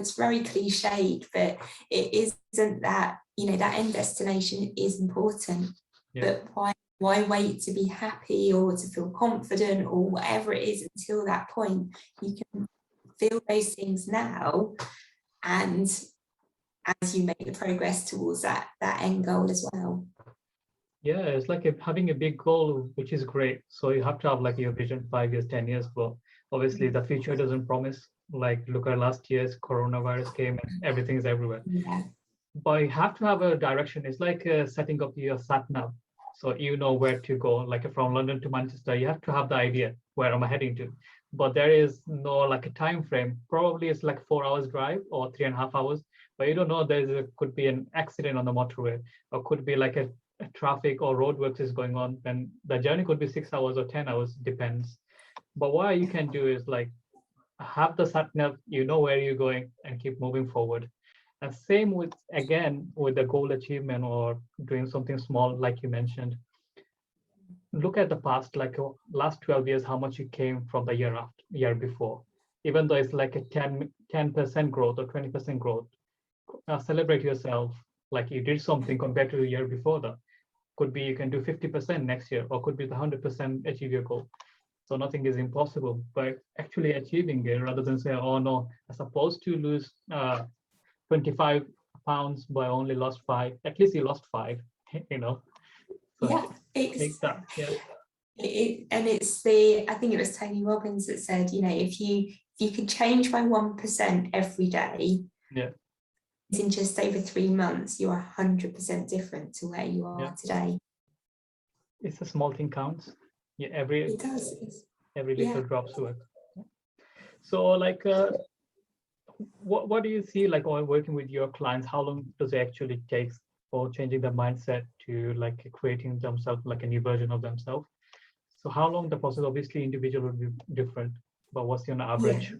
it's very cliched, but it isn't that, that end destination is important, but why wait to be happy or to feel confident or whatever it is until that point? You can feel those things now, and as you make the progress towards that end goal as well. Yeah, it's like having a big goal, which is great. So you have to have like your vision 5 years, 10 years, but obviously the future doesn't promise. Like look at last year's coronavirus came and everything's everywhere. Yeah. But you have to have a direction. It's like setting up your sat nav. So you know where to go, like from London to Manchester, you have to have the idea where am I heading to. But there is no like a time frame. Probably it's like 4 hours drive or 3.5 hours, but you don't know could be an accident on the motorway, or could be like a traffic or roadworks is going on, then the journey could be 6 hours or 10 hours, depends. But what you can do is like have the sat nav, you know where you're going, and keep moving forward. And same with, again, with the goal achievement or doing something small, like you mentioned. Look at the past, like last 12 years, how much you came from the year before. Even though it's like a 10% growth or 20% growth, celebrate yourself like you did something compared to the year before that. Could be you can do 50% next year, or could be the 100% achieve your goal. So nothing is impossible, but actually achieving it rather than say, oh no, I'm supposed to lose 25 pounds, but I only lost 5. At least you lost 5, So Yeah, take that. Yeah. And I think it was Tony Robbins that said, if you could change by 1% every day, Yeah. in just over 3 months, you're 100% different to where you are today. It's a small thing counts. Yeah, it does. Every little drops work. So like what do you see like while working with your clients? How long does it actually take for changing the mindset to like creating themselves like a new version of themselves? So how long the process? Obviously individual would be different, but what's your average?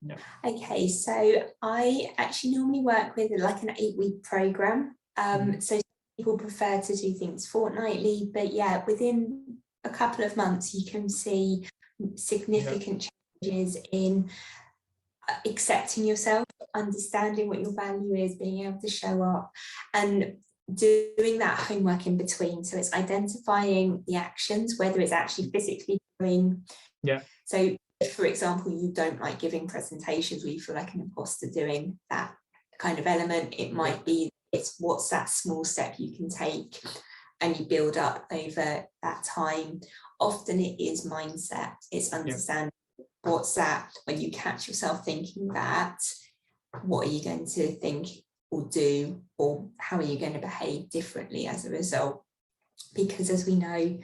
Yeah. Okay, so I actually normally work with like an 8-week program. So people prefer to do things fortnightly, but yeah, within a couple of months you can see significant changes in accepting yourself, understanding what your value is, being able to show up, and doing that homework in between. So it's identifying the actions, whether it's actually physically doing. Yeah. So for example, you don't like giving presentations, or you feel like an imposter doing that kind of element. It might be what's that small step you can take, and you build up over that time. Often it is mindset. It's understanding what's that when you catch yourself thinking that, what are you going to think or do, or how are you going to behave differently as a result? Because as we know,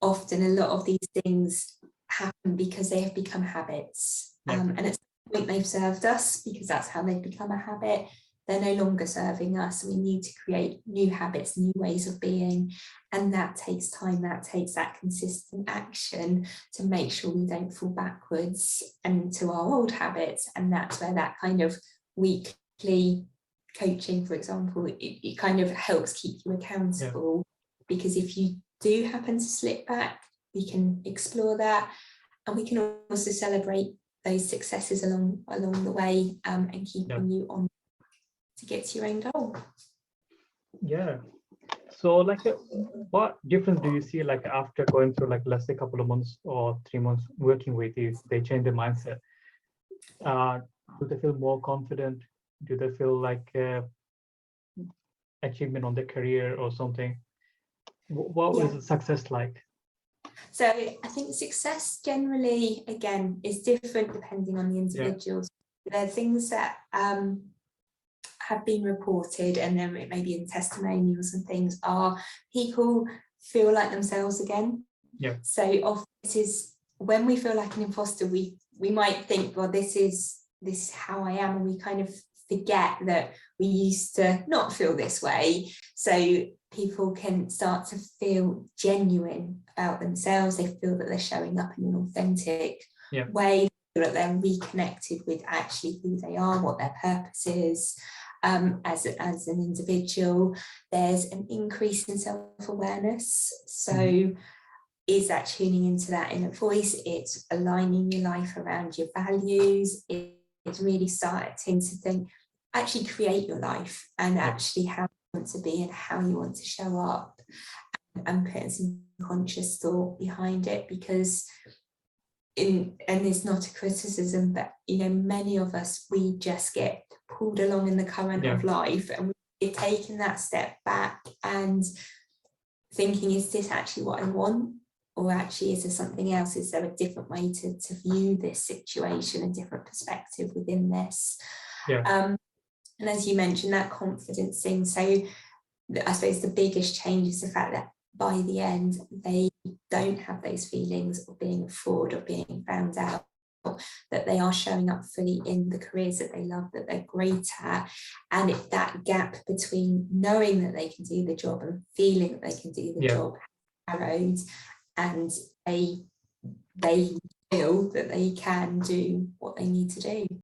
often a lot of these things happen because they have become habits, and at some point they've served us because that's how they've become a habit. They're no longer serving us. We need to create new habits, new ways of being, and that takes time. That takes that consistent action to make sure we don't fall backwards into our old habits. And that's where that kind of weekly coaching, for example, it kind of helps keep you accountable, because if you do happen to slip back, we can explore that, and we can also celebrate those successes along the way, and keeping you on to get to your end goal. Yeah. So like what difference do you see like after going through like let's say a couple of months or 3 months working with you, they change their mindset? Do they feel more confident? Do they feel like achievement on their career or something? What was the success like? So I think success generally, again, is different depending on the individuals. There are things that have been reported, and then it may be in testimonials and things, are people feel like themselves again. So often it is when we feel like an imposter, we might think, well, this is how I am, and we kind of forget that we used to not feel this way. So people can start to feel genuine about themselves. They feel that they're showing up in an authentic way, that they're reconnected with actually who they are, what their purpose is. As an individual, there's an increase in self-awareness. So is that tuning into that inner voice? It's aligning your life around your values. it's really starting to think, actually create your life and actually how you want to be and how you want to show up, and putting some conscious thought behind it. Because and it's not a criticism, but you know, many of us, we just get pulled along in the current of life, and we're taking that step back and thinking, is this actually what I want? Or actually, is there something else? Is there a different way to view this situation, a different perspective within this? And as you mentioned, that confidence thing. So I suppose the biggest change is the fact that by the end, they don't have those feelings of being a fraud or being found out, that they are showing up fully in the careers that they love, that they're great at. And that gap between knowing that they can do the job and feeling that they can do the job narrowed, and they feel that they can do what they need to do.